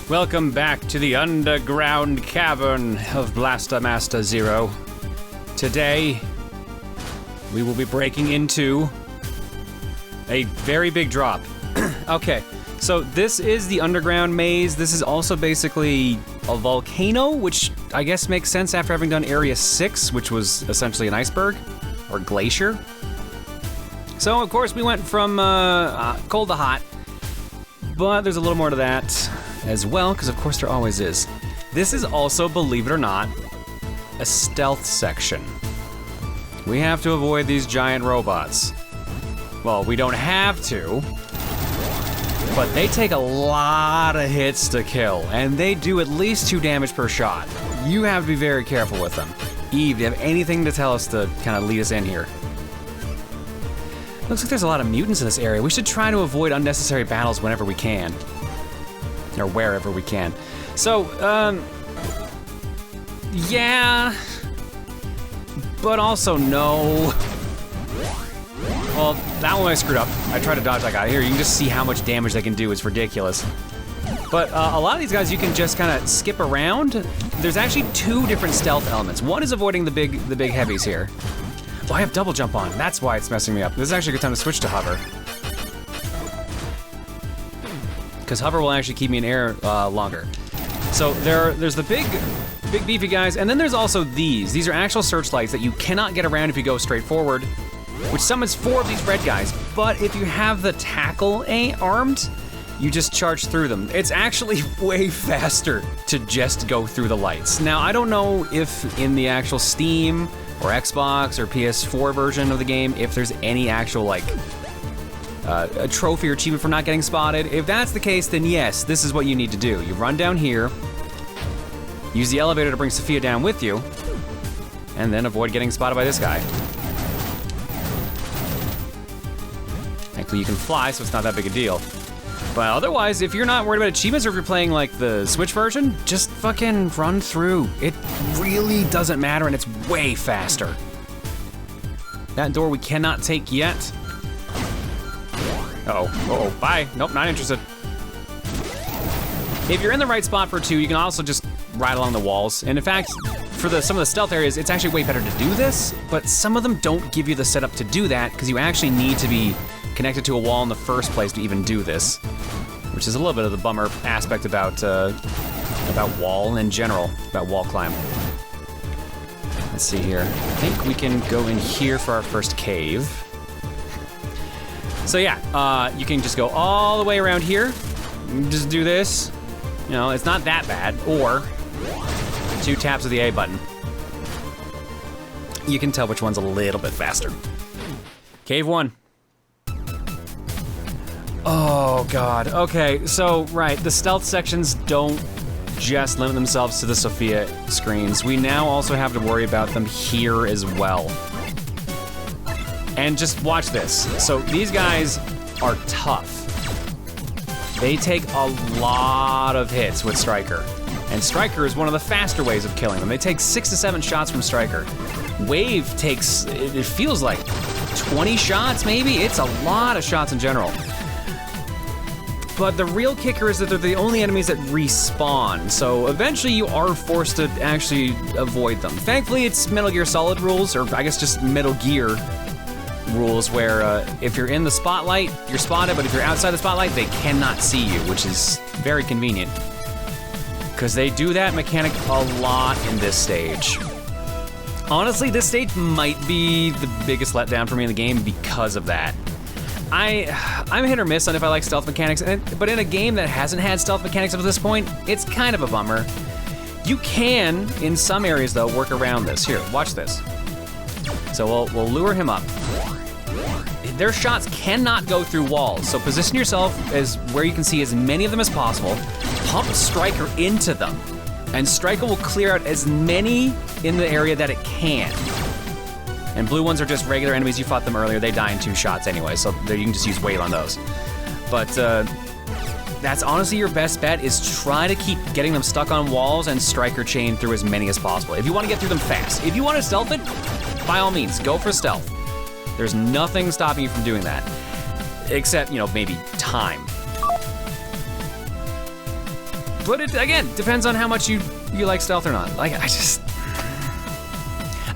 Welcome back to the underground cavern of Blaster Master Zero. Today, we will be breaking into a very big drop. Okay, so this is the underground maze. This is also basically a volcano, which I guess makes sense after having done Area 6, which was essentially an iceberg, or glacier. So, of course, we went from cold to hot, but there's a little more to that as well, because of course there always is. This is also, believe it or not, a stealth section. We have to avoid these giant robots. Well, we don't have to, but they take a lot of hits to kill, and they do at least 2 damage per shot. You have to be very careful with them. Eve, do you have anything to tell us to kind of lead us in here? Looks like there's a lot of mutants in this area. We should try to avoid unnecessary battles whenever we can. Or wherever we can. So, yeah, but also no. Well, that one I screwed up. I tried to dodge that guy. Here, you can just see how much damage they can do. It's ridiculous. But a lot of these guys you can just kind of skip around. There's actually 2 different stealth elements. One is avoiding the big heavies here. Oh, I have double jump on. That's why it's messing me up. This is actually a good time to switch to hover. Because hover will actually keep me in air longer. So there's the big beefy guys, and then there's also these. These are actual searchlights that you cannot get around if you go straight forward, which summons 4 of these red guys. But if you have the tackle armed, you just charge through them. It's actually way faster to just go through the lights. Now, I don't know if in the actual Steam or Xbox or PS4 version of the game, if there's any actual, like, a trophy or achievement for not getting spotted. If that's the case, then yes, this is what you need to do. You run down here, use the elevator to bring Sophia down with you, and then avoid getting spotted by this guy. Thankfully, you can fly, so it's not that big a deal. But otherwise, if you're not worried about achievements or if you're playing like the Switch version, just fucking run through. It really doesn't matter, and it's way faster. That door we cannot take yet. Uh-oh, bye. Nope, not interested. If you're in the right spot for 2, you can also just ride along the walls. And in fact, for some of the stealth areas, it's actually way better to do this, but some of them don't give you the setup to do that, because you actually need to be connected to a wall in the first place to even do this, which is a little bit of the bummer aspect about wall in general, about wall climb. Let's see here. I think we can go in here for our first cave. So yeah, you can just go all the way around here. Just do this. You know, it's not that bad. Or 2 taps of the A button. You can tell which one's a little bit faster. Cave 1. Oh God, okay, so right, the stealth sections don't just limit themselves to the Sophia screens. We now also have to worry about them here as well. And just watch this. So these guys are tough. They take a lot of hits with Striker. And Striker is one of the faster ways of killing them. They take 6 to 7 shots from Striker. Wave takes, it feels like 20 shots maybe? It's a lot of shots in general. But the real kicker is that they're the only enemies that respawn, so eventually you are forced to actually avoid them. Thankfully, it's Metal Gear Solid rules, or I guess just Metal Gear rules, where if you're in the spotlight, you're spotted, but if you're outside the spotlight, they cannot see you, which is very convenient. Because they do that mechanic a lot in this stage. Honestly, this stage might be the biggest letdown for me in the game because of that. I'm hit or miss on if I like stealth mechanics, but in a game that hasn't had stealth mechanics up to this point, it's kind of a bummer. You can, in some areas though, work around this. Here, watch this. So we'll lure him up. Their shots cannot go through walls, so position yourself as where you can see as many of them as possible. Pump Striker into them, and Striker will clear out as many in the area that it can. And blue ones are just regular enemies. You fought them earlier. They die in 2 shots anyway, so you can just use wave on those. But that's honestly your best bet, is try to keep getting them stuck on walls and Striker chain through as many as possible. If you want to get through them fast. If you want to stealth it, by all means, go for stealth. There's nothing stopping you from doing that. Except, you know, maybe time. But it, again, depends on how much you like stealth or not. Like,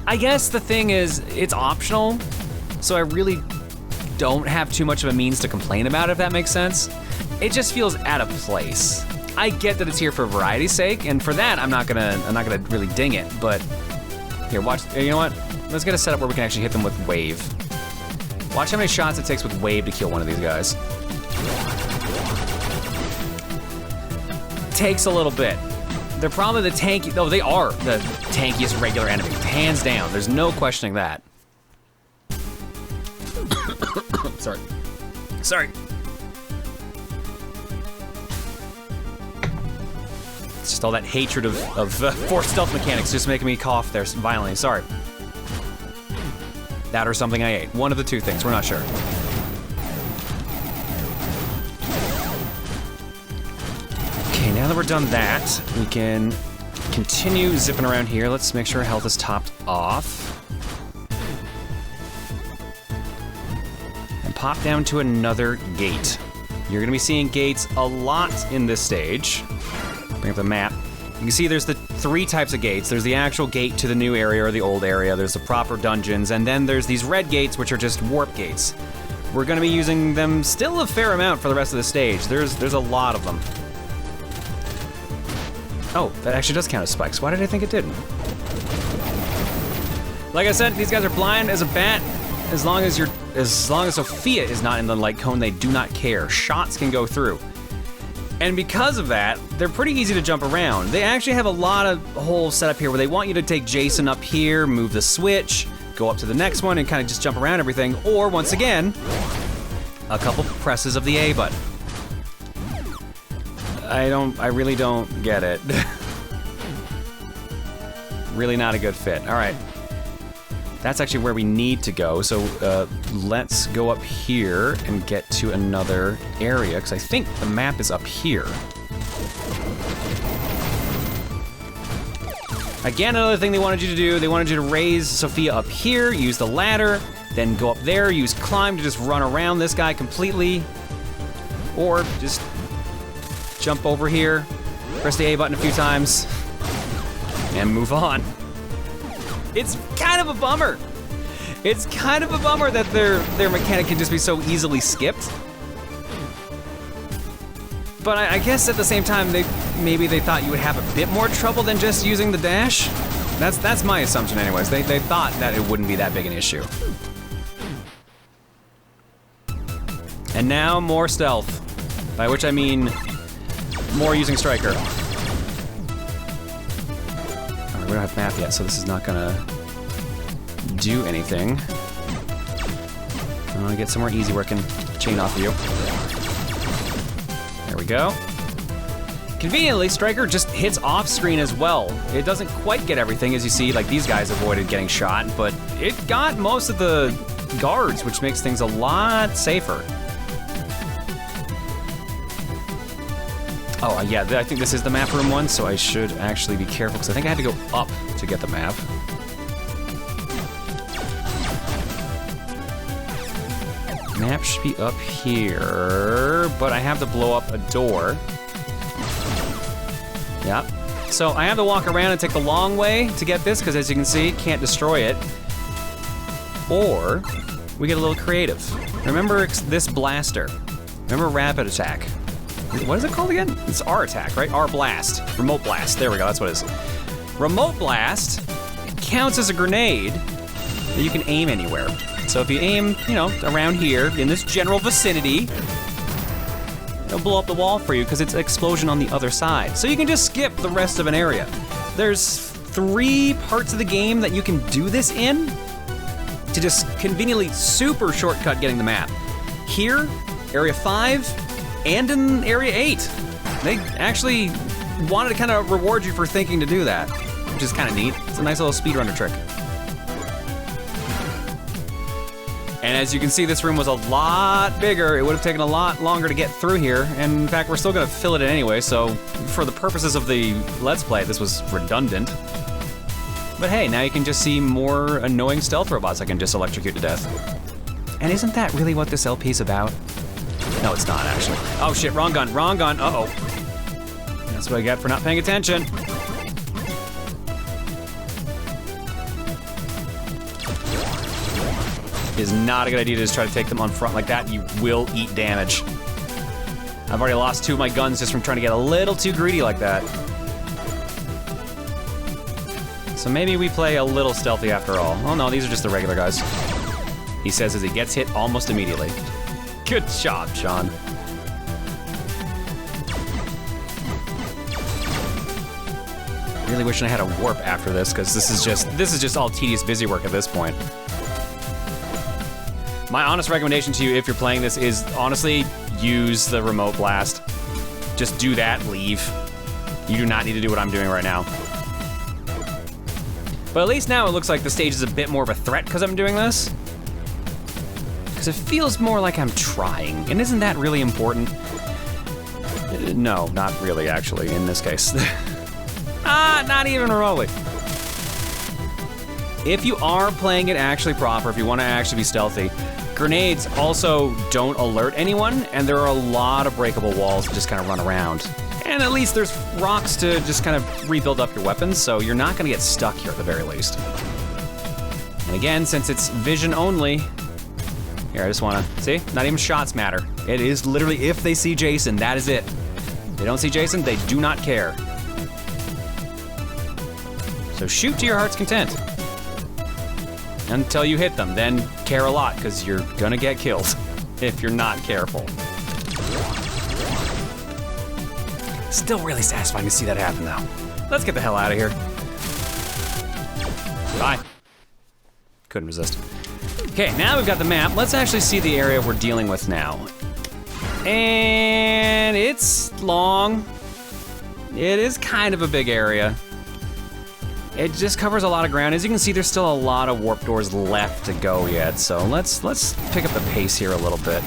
I guess the thing is, it's optional, so I really don't have too much of a means to complain about it, if that makes sense. It just feels out of place. I get that it's here for variety's sake, and for that, I'm not gonna really ding it, but here, watch, you know what? Let's get a setup where we can actually hit them with wave. Watch how many shots it takes with wave to kill one of these guys. Takes a little bit. They're probably the tanky, no, they are the tankiest regular enemy, hands down. There's no questioning that. Sorry. It's just all that hatred of forced stealth mechanics just making me cough there violently, sorry. That or something I ate. One of the two things, we're not sure. Okay, now that we're done that, we can continue zipping around here. Let's make sure health is topped off. And pop down to another gate. You're gonna be seeing gates a lot in this stage. Bring up the map. You can see there's the 3 types of gates. There's the actual gate to the new area or the old area. There's the proper dungeons, and then there's these red gates, which are just warp gates. We're gonna be using them still a fair amount for the rest of the stage. There's a lot of them. Oh, that actually does count as spikes. Why did I think it didn't? Like I said, these guys are blind as a bat. As long as Sophia is not in the light cone, they do not care. Shots can go through. And because of that, they're pretty easy to jump around. They actually have a lot of whole setup here where they want you to take Jason up here, move the switch, go up to the next one and kind of just jump around everything. Or once again, a couple presses of the A button. I really don't get it. Really not a good fit. All right. That's actually where we need to go. So let's go up here and get to another area, because I think the map is up here. Again, another thing they wanted you to do, they wanted you to raise Sophia up here, use the ladder, then go up there, use climb to just run around this guy completely. Or just jump over here, press the A button a few times, and move on. It's kind of a bummer. It's kind of a bummer that their mechanic can just be so easily skipped. But I guess at the same time, maybe they thought you would have a bit more trouble than just using the dash. That's my assumption anyways. They thought that it wouldn't be that big an issue. And now more stealth, by which I mean more using Striker. All right, we don't have math yet, so this is not gonna do anything. I wanna get somewhere easy where I can chain off of you. There we go. Conveniently, Striker just hits off screen as well. It doesn't quite get everything, as you see, like these guys avoided getting shot, but it got most of the guards, which makes things a lot safer. Oh, yeah, I think this is the map room one, so I should actually be careful, because I think I had to go up to get the map. Map should be up here, but I have to blow up a door. Yep. So I have to walk around and take the long way to get this, because as you can see, can't destroy it. Or we get a little creative. Remember this blaster. Remember rapid attack. What is it called again? It's R attack, right? R blast. Remote blast. There we go, that's what it is. Remote blast counts as a grenade that you can aim anywhere. So if you aim, you know, around here in this general vicinity, it'll blow up the wall for you because it's an explosion on the other side. So you can just skip the rest of an area. There's 3 parts of the game that you can do this in to just conveniently super shortcut getting the map. Here, Area 5, and in Area 8. They actually wanted to kind of reward you for thinking to do that, which is kind of neat. It's a nice little speedrunner trick. And as you can see, this room was a lot bigger. It would have taken a lot longer to get through here. And in fact, we're still gonna fill it in anyway, so for the purposes of the Let's Play, this was redundant. But hey, now you can just see more annoying stealth robots I can just electrocute to death. And isn't that really what this LP's about? No, it's not, actually. Oh shit, wrong gun, uh-oh. That's what I get for not paying attention. It is not a good idea to just try to take them on front like that. You will eat damage. I've already lost 2 of my guns just from trying to get a little too greedy like that. So maybe we play a little stealthy after all. Oh no, these are just the regular guys. He says as he gets hit almost immediately. Good job, Sean. Really wishing I had a warp after this, because this is just all tedious busy work at this point. My honest recommendation to you if you're playing this is honestly use the remote blast. Just do that, leave. You do not need to do what I'm doing right now. But at least now it looks like the stage is a bit more of a threat because I'm doing this. Because it feels more like I'm trying. And isn't that really important? No, not really, actually, in this case. Not even remotely. If you are playing it actually proper, if you want to actually be stealthy, grenades also don't alert anyone, and there are a lot of breakable walls that just kind of run around. And at least there's rocks to just kind of rebuild up your weapons, so you're not going to get stuck here at the very least. And again, since it's vision only, here, I just want to, see? Not even shots matter. It is literally if they see Jason, that is it. If they don't see Jason, they do not care. So shoot to your heart's content. Until you hit them, then care a lot, because you're gonna get killed if you're not careful. Still really satisfying to see that happen, though. Let's get the hell out of here. Bye. Couldn't resist. Okay, now we've got the map. Let's actually see the area we're dealing with now. And it's long. It is kind of a big area. It just covers a lot of ground. As you can see, there's still a lot of warp doors left to go yet, so let's pick up the pace here a little bit.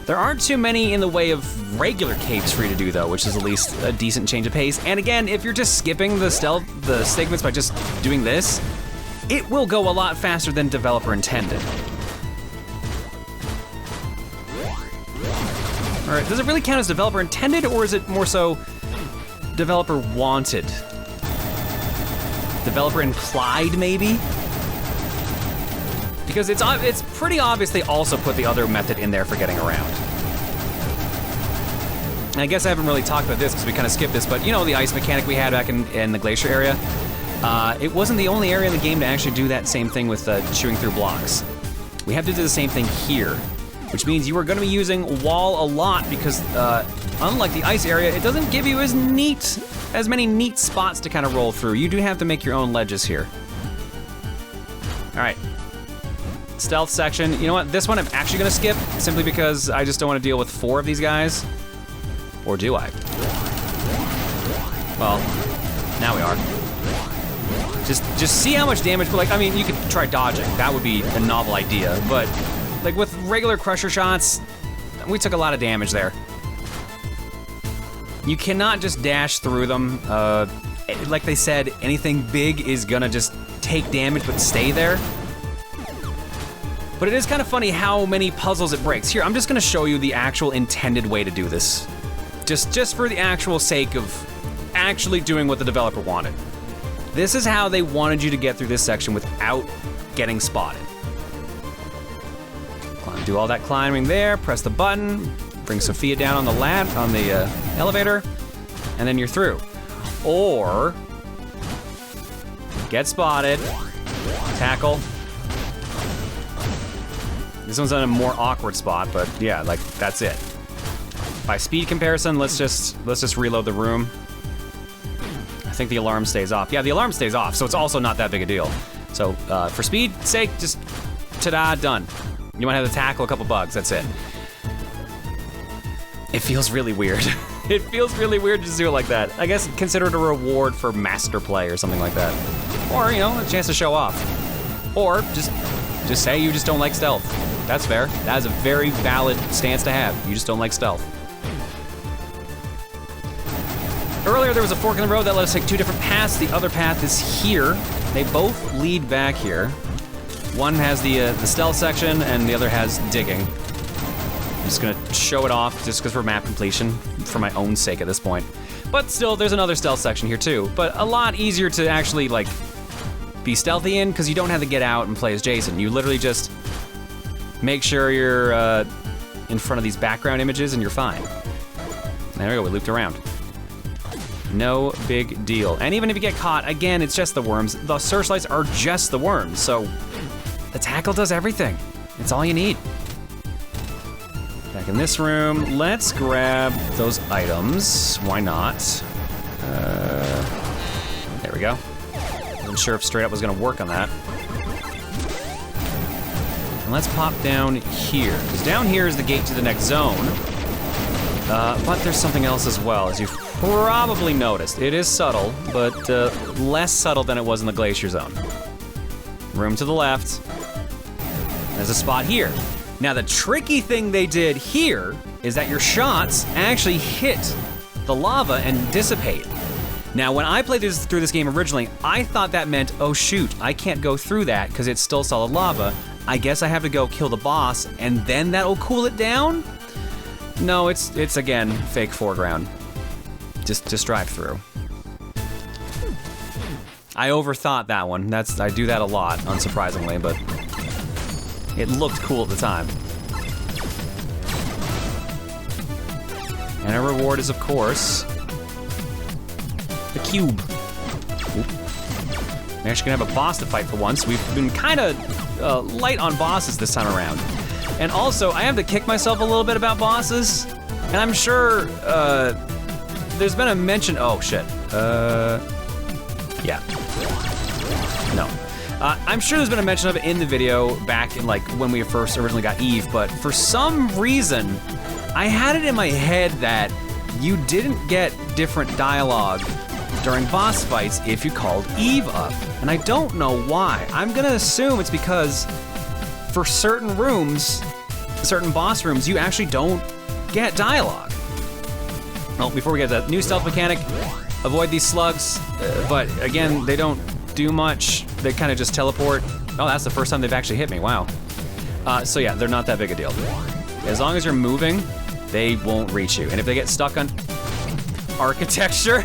There aren't too many in the way of regular caves for you to do, though, which is at least a decent change of pace. And again, if you're just skipping the segments by just doing this, it will go a lot faster than developer intended. All right, does it really count as developer intended, or is it more so developer wanted? Developer implied, maybe? Because it's pretty obvious they also put the other method in there for getting around. And I guess I haven't really talked about this because we kind of skipped this, but you know the ice mechanic we had back in the glacier area? It wasn't the only area in the game to actually do that same thing with chewing through blocks. We have to do the same thing here, which means you are going to be using wall a lot because unlike the ice area, it doesn't give you as many neat spots to kind of roll through. You do have to make your own ledges here. All right. Stealth section. You know what? This one I'm actually gonna skip simply because I just don't want to deal with 4 of these guys. Or do I? Well, now we are. Just see how much damage, but like, I mean, you could try dodging. That would be a novel idea, but like with regular crusher shots, we took a lot of damage there. You cannot just dash through them. Like they said, anything big is gonna just take damage but stay there. But it is kind of funny how many puzzles it breaks. Here, I'm just gonna show you the actual intended way to do this. Just for the actual sake of actually doing what the developer wanted. This is how they wanted you to get through this section without getting spotted. Do all that climbing there, press the button, bring Sophia down on the elevator, and then you're through. Or get spotted, tackle. This one's in a more awkward spot, but yeah, like that's it. By speed comparison, let's just reload the room. I think the alarm stays off. Yeah, the alarm stays off, so it's also not that big a deal. So for speed's sake, just ta-da, done. You might have to tackle a couple bugs, that's it. It feels really weird. It feels really weird to just do it like that. I guess consider it a reward for master play or something like that. Or, you know, a chance to show off. Or just say you just don't like stealth. That's fair. That is a very valid stance to have. You just don't like stealth. Earlier there was a fork in the road that let us take 2 different paths. The other path is here. They both lead back here. One has the stealth section and the other has digging. I'm just gonna show it off just because we're map completion for my own sake at this point. But still, there's another stealth section here too, but a lot easier to actually like be stealthy in because you don't have to get out and play as Jason. You literally just make sure you're in front of these background images and you're fine. There we go, we looped around. No big deal. And even if you get caught, again, it's just the worms. The searchlights are just the worms, so the tackle does everything. It's all you need. Back in this room, let's grab those items. Why not? There we go. Wasn't sure if straight up was gonna work on that. And let's pop down here, because down here is the gate to the next zone. But there's something else as well, as you've probably noticed. It is subtle, but less subtle than it was in the Glacier Zone. Room to the left. There's a spot here. Now the tricky thing they did here is that your shots actually hit the lava and dissipate. Now when I played through this game originally, I thought that meant, oh shoot, I can't go through that because it's still solid lava. I guess I have to go kill the boss and then that'll cool it down? No, it's again, fake foreground. Just drive through. I overthought that one. I do that a lot, unsurprisingly, but it looked cool at the time. And our reward is, of course, the cube. Oop. We're actually gonna have a boss to fight for once. We've been kind of light on bosses this time around. And also, I have to kick myself a little bit about bosses. And I'm sure there's been a mention, oh shit. Yeah. No. I'm sure there's been a mention of it in the video back in like when we first originally got Eve, but for some reason, I had it in my head that you didn't get different dialogue during boss fights if you called Eve up. And I don't know why. I'm gonna assume it's because for certain rooms, certain boss rooms, you actually don't get dialogue. Well, before we get to that, new stealth mechanic, avoid these slugs, but again, they don't do much. They kind of just teleport. Oh, that's the first time they've actually hit me, wow. So yeah, they're not that big a deal. As long as you're moving, they won't reach you. And if they get stuck on architecture,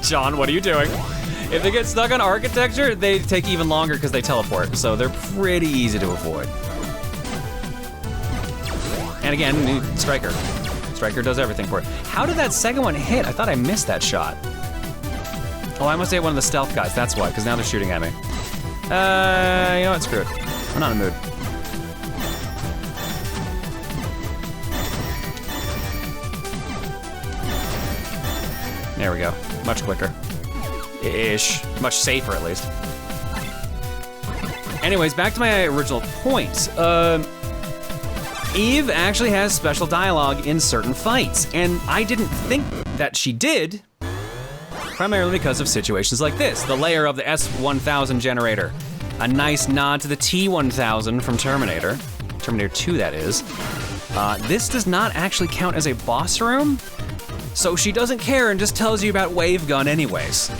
John, what are you doing? If they get stuck on architecture, they take even longer because they teleport, so they're pretty easy to avoid. And again, Striker. Striker does everything for it. How did that second one hit? I thought I missed that shot. Oh, I must say one of the stealth guys, that's why, because now they're shooting at me. You know what, screw it. I'm not in the mood. There we go, much quicker. Ish, much safer at least. Anyways, back to my original point. Eve actually has special dialogue in certain fights, and I didn't think that she did, primarily because of situations like this. The layer of the S1000 generator. A nice nod to the T1000 from Terminator. Terminator 2, that is. This does not actually count as a boss room, so she doesn't care and just tells you about wave gun anyways.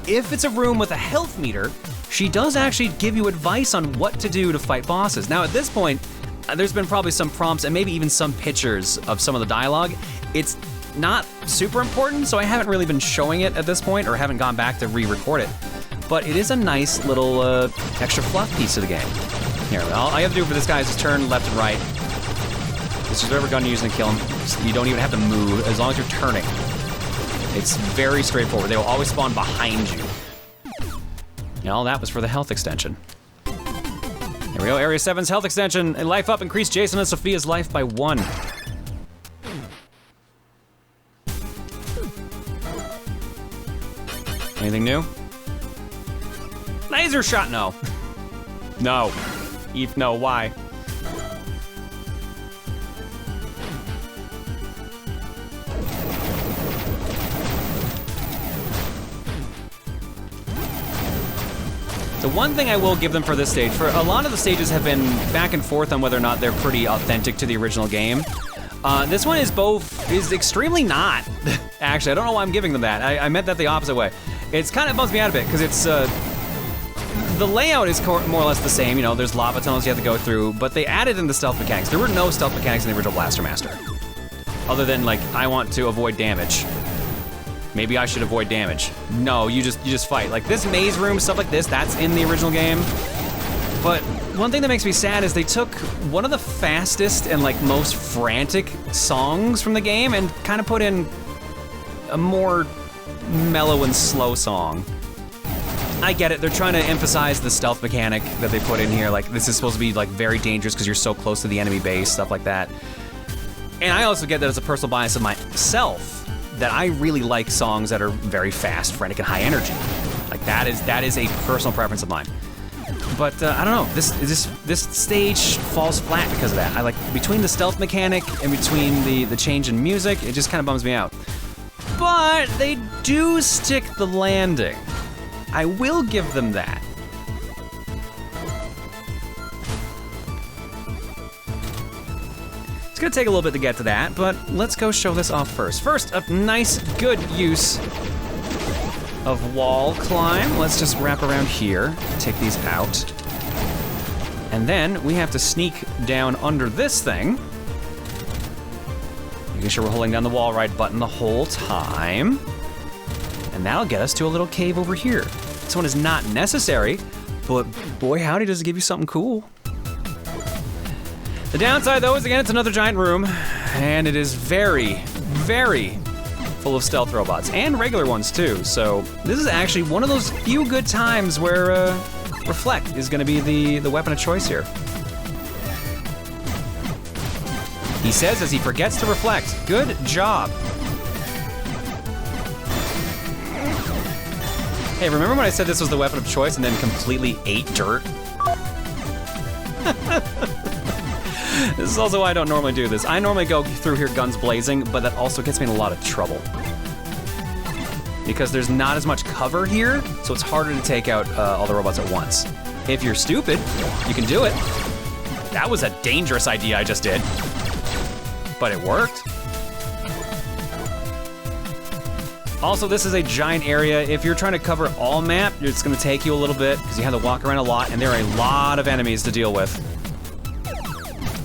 If it's a room with a health meter, she does actually give you advice on what to do to fight bosses. Now at this point, there's been probably some prompts and maybe even some pictures of some of the dialogue. It's not super important, so I haven't really been showing it at this point or haven't gone back to re-record it. But it is a nice little extra fluff piece of the game. Here, all I have to do for this guy is just turn left and right. This is whatever gun you're using to kill him. You don't even have to move as long as you're turning. It's very straightforward. They will always spawn behind you. And all that was for the health extension. Here we go, Area 7's health extension. Life up, increase Jason and Sophia's life by 1. Anything new? Laser shot, no. No. Eve, no, why? The one thing I will give them for this stage, for a lot of the stages have been back and forth on whether or not they're pretty authentic to the original game. This one is extremely not. Actually, I don't know why I'm giving them that. I meant that the opposite way. It's kind of bumps me out a bit, because it's, the the layout is more or less the same. You know, there's lava tunnels you have to go through, but they added in the stealth mechanics. There were no stealth mechanics in the original Blaster Master. Other than, like, I want to avoid damage. Maybe I should avoid damage. No, you just fight. Like, this maze room, stuff like this, that's in the original game. But one thing that makes me sad is they took one of the fastest and, like, most frantic songs from the game and kind of put in a more mellow and slow song. I get it, they're trying to emphasize the stealth mechanic that they put in here. Like, this is supposed to be, like, very dangerous because you're so close to the enemy base, stuff like that. And I also get that it's a personal bias of myself, that I really like songs that are very fast, frantic, and high energy. Like, that is a personal preference of mine. But, I don't know, this stage falls flat because of that. I like, between the stealth mechanic and between the change in music, it just kind of bums me out. But they do stick the landing. I will give them that. It's gonna take a little bit to get to that, but let's go show this off first. First, a nice, good use of wall climb. Let's just wrap around here, take these out. And then we have to sneak down under this thing. Making sure we're holding down the wall right button the whole time. And that'll get us to a little cave over here. This one is not necessary, but boy howdy does it give you something cool. The downside though is, again, it's another giant room, and it is very, very full of stealth robots, and regular ones too. So this is actually one of those few good times where Reflect is gonna be the weapon of choice here. He says as he forgets to reflect. Good job. Hey, remember when I said this was the weapon of choice and then completely ate dirt? This is also why I don't normally do this. I normally go through here guns blazing, but that also gets me in a lot of trouble. Because there's not as much cover here, so it's harder to take out all the robots at once. If you're stupid, you can do it. That was a dangerous idea I just did. But it worked. Also, this is a giant area. If you're trying to cover all map, it's gonna take you a little bit because you have to walk around a lot, and there are a lot of enemies to deal with.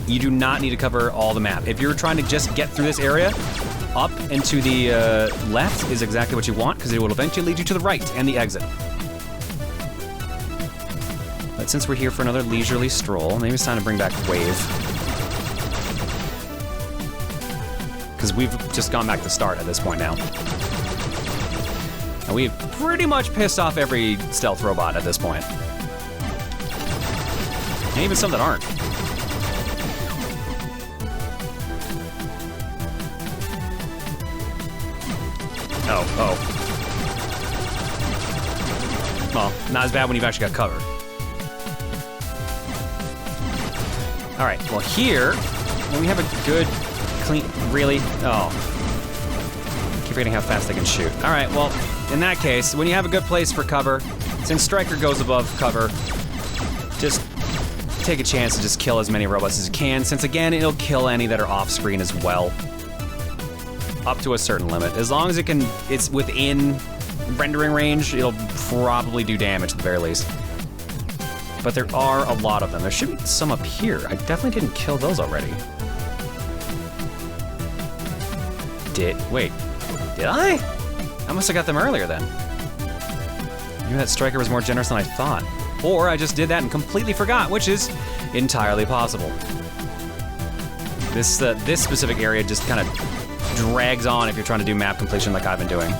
You do not need to cover all the map. If you're trying to just get through this area, up and to the left is exactly what you want, because it will eventually lead you to the right and the exit. But since we're here for another leisurely stroll, maybe it's time to bring back Wave. Because we've just gone back to start at this point now. And we've pretty much pissed off every stealth robot at this point. And even some that aren't. Oh. Well, not as bad when you've actually got cover. All right, well here, when we have a good, clean, really, oh. I keep forgetting how fast they can shoot. All right, well, in that case, when you have a good place for cover, since Striker goes above cover, just take a chance to just kill as many robots as you can, since again, it'll kill any that are off screen as well. Up to a certain limit. As long as it's within rendering range, it'll probably do damage at the very least. But there are a lot of them. There should be some up here. I definitely didn't kill those already. Wait, did I? I must have got them earlier then. Maybe that Striker was more generous than I thought. Or I just did that and completely forgot, which is entirely possible. This specific area just kind of drags on if you're trying to do map completion like I've been doing.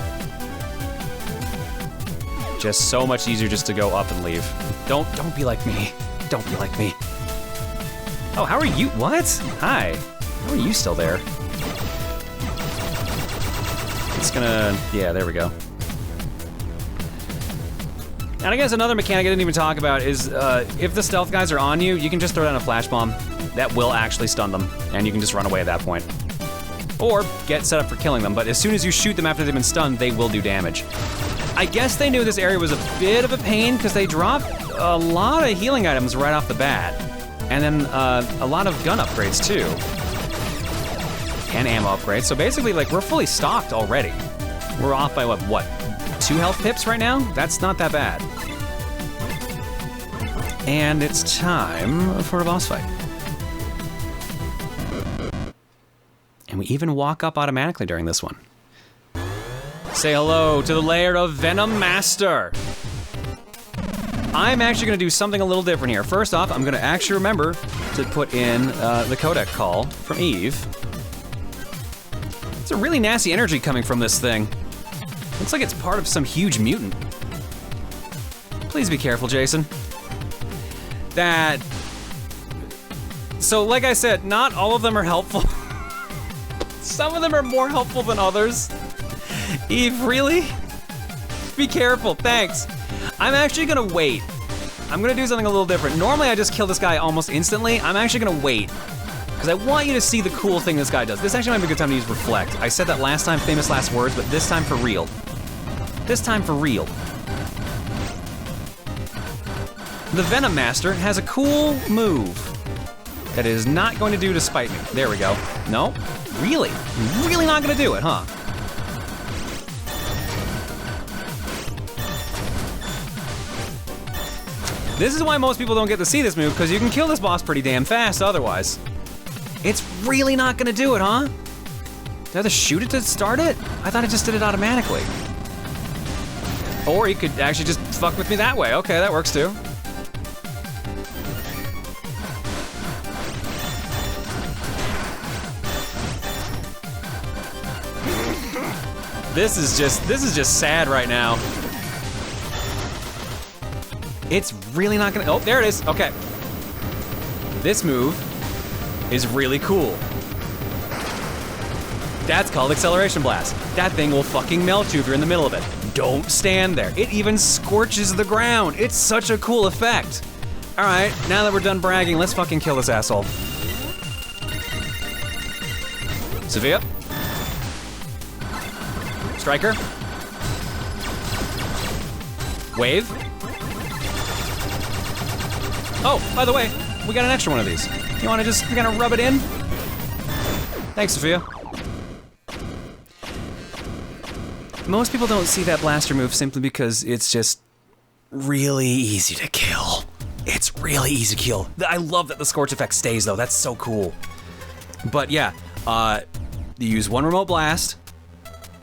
Just so much easier just to go up and leave. Don't be like me. Don't be like me. Oh, how are you? What? Hi. How are you still there? It's gonna, yeah, there we go. And I guess another mechanic I didn't even talk about is if the stealth guys are on you, you can just throw down a flash bomb. That will actually stun them, and you can just run away at that point. Or get set up for killing them, but as soon as you shoot them after they've been stunned, they will do damage. I guess they knew this area was a bit of a pain because they dropped a lot of healing items right off the bat. And then a lot of gun upgrades too. And ammo upgrades, so basically like we're fully stocked already. We're off by what, 2 health pips right now? That's not that bad. And it's time for a boss fight. And we even walk up automatically during this one. Say hello to the lair of Venom Master. I'm actually gonna do something a little different here. First off, I'm gonna actually remember to put in the codec call from Eve. It's a really nasty energy coming from this thing. Looks like it's part of some huge mutant. Please be careful, Jason. So like I said, not all of them are helpful. Some of them are more helpful than others. Eve, really? Be careful, thanks. I'm actually gonna wait. I'm gonna do something a little different. Normally I just kill this guy almost instantly. I'm actually gonna wait, because I want you to see the cool thing this guy does. This actually might be a good time to use Reflect. I said that last time, famous last words, but this time for real. This time for real. The Venom Master has a cool move that is not going to do to spite me. There we go. No? Really? Really not gonna do it, huh? This is why most people don't get to see this move, because you can kill this boss pretty damn fast otherwise. It's really not gonna do it, huh? Did I have to shoot it to start it? I thought it just did it automatically. Or you could actually just fuck with me that way. Okay, that works too. This is just sad right now. It's really not gonna, oh, there it is, okay. This move is really cool. That's called Acceleration Blast. That thing will fucking melt you if you're in the middle of it. Don't stand there. It even scorches the ground. It's such a cool effect. All right, now that we're done bragging, let's fucking kill this asshole. Sophia. Striker. Wave. Oh, by the way, we got an extra one of these. You wanna just kind of rub it in? Thanks, Sophia. Most people don't see that blaster move simply because it's just really easy to kill. It's really easy to kill. I love that the Scorch effect stays though, that's so cool. But yeah, you use one remote blast,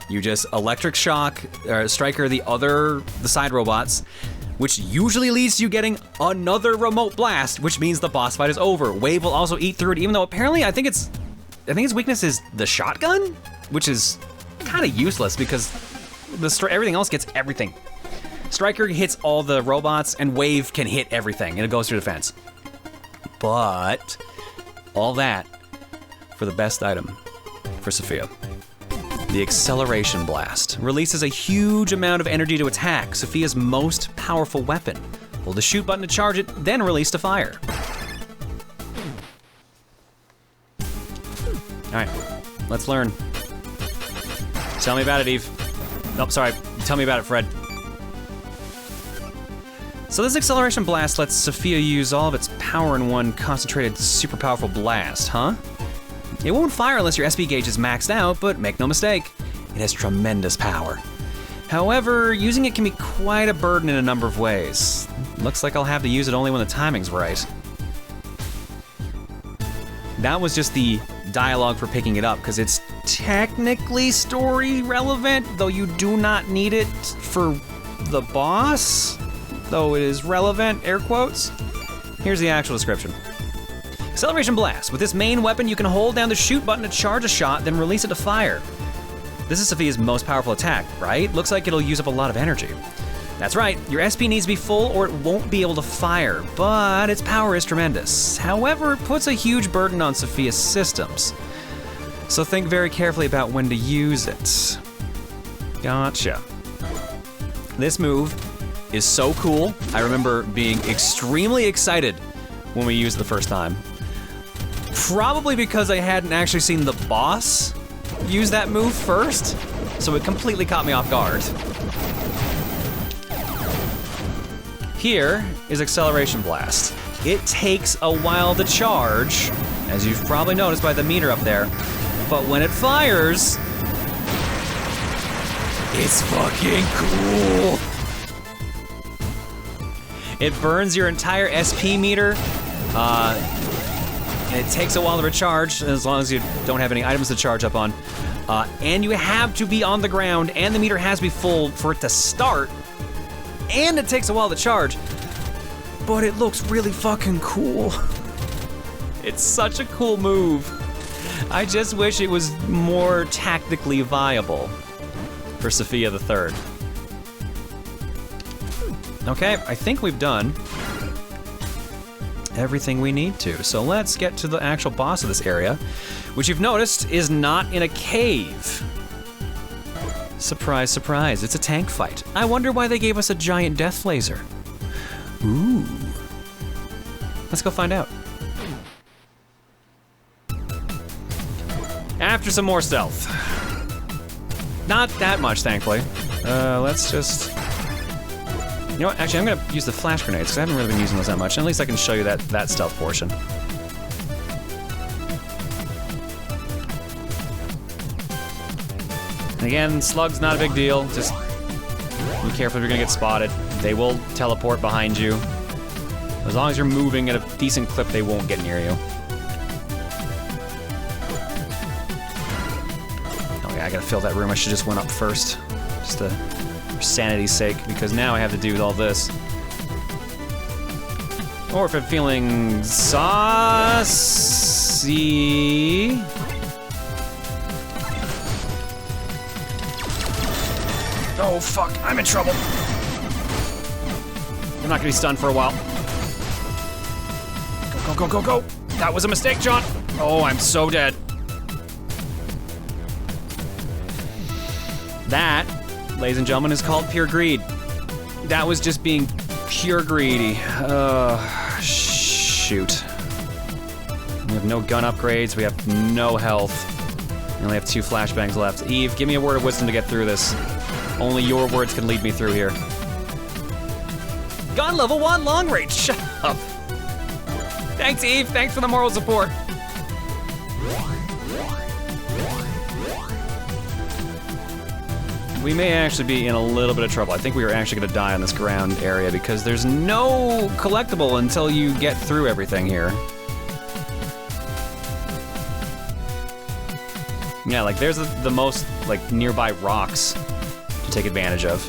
you just electric shock, Striker the side robots, which usually leads to you getting another remote blast, which means the boss fight is over. Wave will also eat through it, even though apparently I think its weakness is the shotgun, which is kind of useless because everything else gets everything. Striker hits all the robots, and Wave can hit everything, and it goes through the fence. But all that for the best item for Sophia. The Acceleration Blast releases a huge amount of energy to attack, Sophia's most powerful weapon. Hold the shoot button to charge it, then release to fire. All right, let's learn. Tell me about it, Eve. Nope, sorry, tell me about it, Fred. So this Acceleration Blast lets Sophia use all of its power in one concentrated, super powerful blast, huh? It won't fire unless your SP gauge is maxed out, but make no mistake, it has tremendous power. However, using it can be quite a burden in a number of ways. Looks like I'll have to use it only when the timing's right. That was just the dialogue for picking it up, because it's technically story relevant, though you do not need it for the boss, though it is relevant, air quotes. Here's the actual description. Acceleration Blast. With this main weapon, you can hold down the shoot button to charge a shot, then release it to fire. This is Sophia's most powerful attack, right? Looks like it'll use up a lot of energy. That's right, your SP needs to be full or it won't be able to fire, but its power is tremendous. However, it puts a huge burden on Sophia's systems. So think very carefully about when to use it. Gotcha. This move is so cool. I remember being extremely excited when we used it the first time. Probably because I hadn't actually seen the boss use that move first, so it completely caught me off guard. Here is Acceleration Blast. It takes a while to charge, as you've probably noticed by the meter up there, but when it fires, it's fucking cool. It burns your entire SP meter. And it takes a while to recharge, as long as you don't have any items to charge up on. And you have to be on the ground, and the meter has to be full for it to start. And it takes a while to charge. But it looks really fucking cool. It's such a cool move. I just wish it was more tactically viable for Sophia the Third. Okay, I think we've done everything we need to. So let's get to the actual boss of this area, which you've noticed is not in a cave. Surprise, surprise, it's a tank fight. I wonder why they gave us a giant death laser. Ooh. Let's go find out. After some more stealth. Not that much, thankfully. Let's just... You know what, actually I'm gonna use the flash grenades, because I haven't really been using those that much. At least I can show you that stealth portion. And again, slugs, not a big deal. Just be careful if you're gonna get spotted. They will teleport behind you. As long as you're moving at a decent clip, they won't get near you. Okay, I gotta fill that room. I should just went up first. Just for sanity's sake, because now I have to deal with all this. Or if I'm feeling saucy... Oh fuck, I'm in trouble. I'm not gonna be stunned for a while. Go, go, go, go, go! That was a mistake, John! Oh, I'm so dead. That, ladies and gentlemen, is called pure greed. That was just being pure greedy. Shoot. We have no gun upgrades, we have no health. We only have 2 flashbangs left. Eve, give me a word of wisdom to get through this. Only your words can lead me through here. Gun level 1 long range, shut up. Thanks, Eve, thanks for the moral support. We may actually be in a little bit of trouble. I think we are actually gonna die on this ground area because there's no collectible until you get through everything here. Yeah, like there's the most like nearby rocks to take advantage of.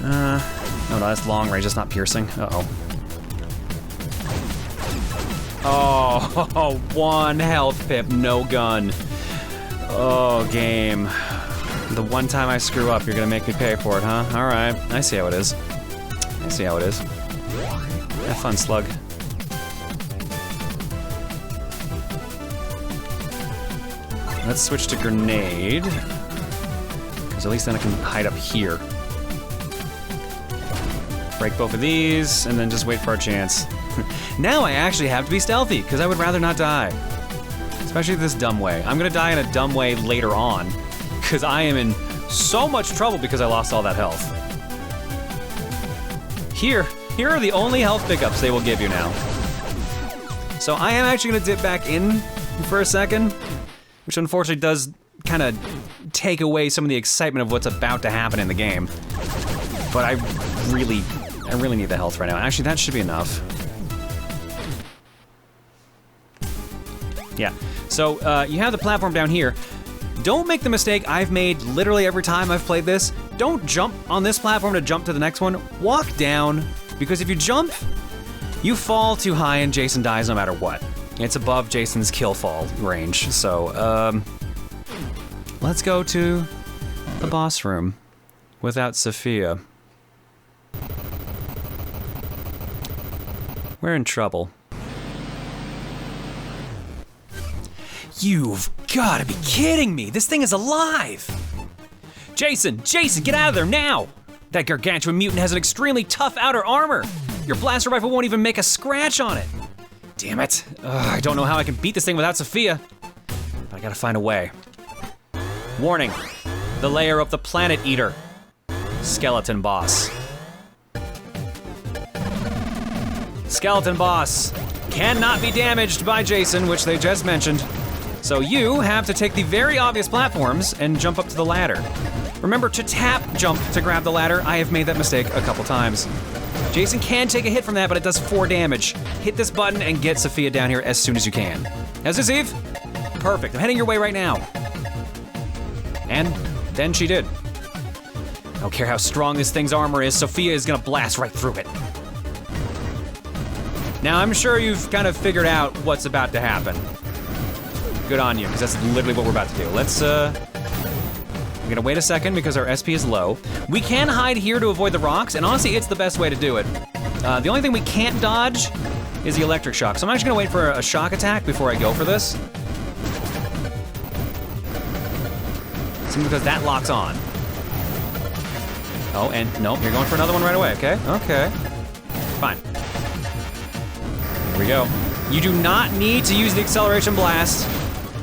No, that's long range, that's not piercing. Uh-oh. Oh, 1 health pip, no gun. Oh, game. The one time I screw up, you're gonna make me pay for it, huh? Alright, I see how it is. I see how it is. Have fun, slug. Let's switch to grenade. Because at least then I can hide up here. Break both of these, and then just wait for our chance. Now I actually have to be stealthy, because I would rather not die. Especially this dumb way. I'm gonna die in a dumb way later on, because I am in so much trouble because I lost all that health. Here are the only health pickups they will give you now. So I am actually gonna dip back in for a second, which unfortunately does kind of take away some of the excitement of what's about to happen in the game. But I really need the health right now. Actually, that should be enough. Yeah, so you have the platform down here. Don't make the mistake I've made literally every time I've played this. Don't jump on this platform to jump to the next one. Walk down, because if you jump, you fall too high and Jason dies no matter what. It's above Jason's kill fall range, so let's go to the boss room without Sophia. We're in trouble. You've gotta be kidding me! This thing is alive! Jason, get out of there now! That gargantuan mutant has an extremely tough outer armor! Your blaster rifle won't even make a scratch on it! Damn it. I don't know how I can beat this thing without Sophia. But I gotta find a way. Warning, the lair of the Planet Eater. Skeleton boss. Skeleton boss cannot be damaged by Jason, which they just mentioned. So you have to take the very obvious platforms and jump up to the ladder. Remember to tap jump to grab the ladder. I have made that mistake a couple times. Jason can take a hit from that, but it does 4 damage. Hit this button and get Sophia down here as soon as you can. How's this, Eve? Perfect, I'm heading your way right now. And then she did. I don't care how strong this thing's armor is, Sophia is gonna blast right through it. Now, I'm sure you've kind of figured out what's about to happen. Good on you, because that's literally what we're about to do. Let's, we're gonna wait a second because our SP is low. We can hide here to avoid the rocks, and honestly, it's the best way to do it. The only thing we can't dodge is the electric shock, so I'm actually gonna wait for a shock attack before I go for this. Simply because that locks on. Oh, and nope, you're going for another one right away, okay? Okay, fine. Here we go. You do not need to use the acceleration blast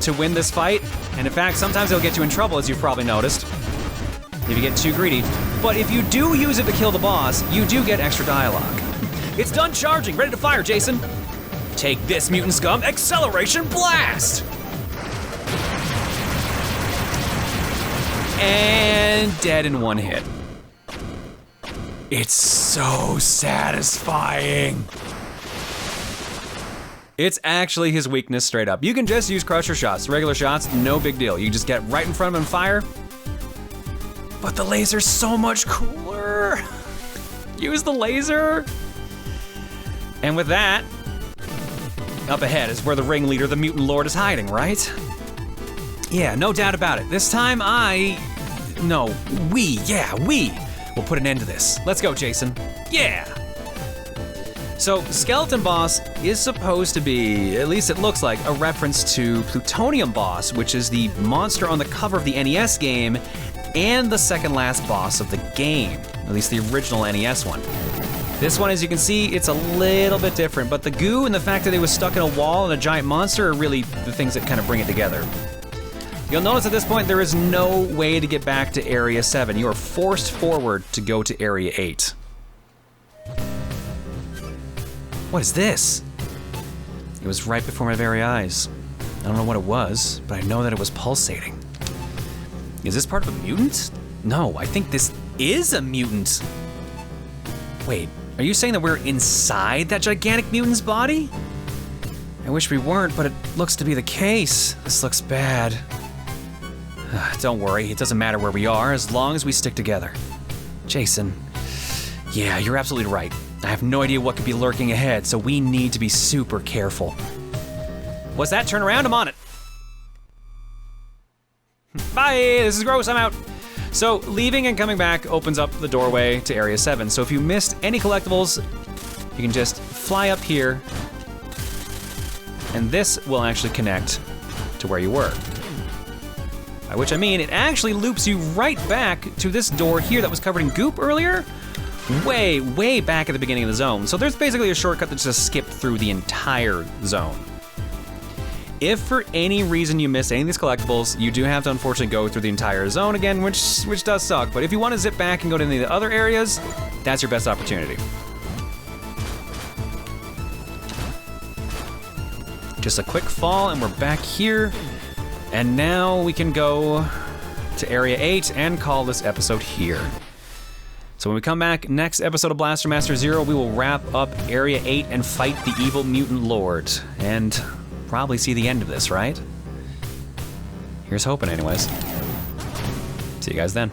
to win this fight, and in fact, sometimes it'll get you in trouble, as you've probably noticed, if you get too greedy. But if you do use it to kill the boss, you do get extra dialogue. It's done charging, ready to fire, Jason. Take this, mutant scum, acceleration blast! And dead in 1 hit. It's so satisfying. It's actually his weakness straight up. You can just use crusher shots, regular shots, no big deal. You just get right in front of him and fire. But the laser's so much cooler. Use the laser. And with that, up ahead is where the ringleader, the mutant lord, is hiding, right? Yeah, no doubt about it. This time we will put an end to this. Let's go, Jason. Yeah. So, Skeleton Boss is supposed to be, at least it looks like, a reference to Plutonium Boss, which is the monster on the cover of the NES game and the second last boss of the game, at least the original NES one. This one, as you can see, it's a little bit different, but the goo and the fact that it was stuck in a wall and a giant monster are really the things that kind of bring it together. You'll notice at this point there is no way to get back to Area 7. You are forced forward to go to Area 8. What is this? It was right before my very eyes. I don't know what it was, but I know that it was pulsating. Is this part of a mutant? No, I think this is a mutant. Wait, are you saying that we're inside that gigantic mutant's body? I wish we weren't, but it looks to be the case. This looks bad. Don't worry, it doesn't matter where we are as long as we stick together. Jason, yeah, you're absolutely right. I have no idea what could be lurking ahead, so we need to be super careful. What's that? Turn around, I'm on it. Bye, this is gross, I'm out. So leaving and coming back opens up the doorway to Area 7. So if you missed any collectibles, you can just fly up here, and this will actually connect to where you were. By which I mean, it actually loops you right back to this door here that was covered in goop earlier. Way, way back at the beginning of the zone. So there's basically a shortcut that just skipped through the entire zone. If for any reason you missed any of these collectibles, you do have to unfortunately go through the entire zone again, which does suck. But if you want to zip back and go to any of the other areas, that's your best opportunity. Just a quick fall and we're back here. And now we can go to Area 8 and call this episode here. So when we come back, next episode of Blaster Master Zero, we will wrap up Area 8 and fight the evil mutant lord. And probably see the end of this, right? Here's hoping anyways. See you guys then.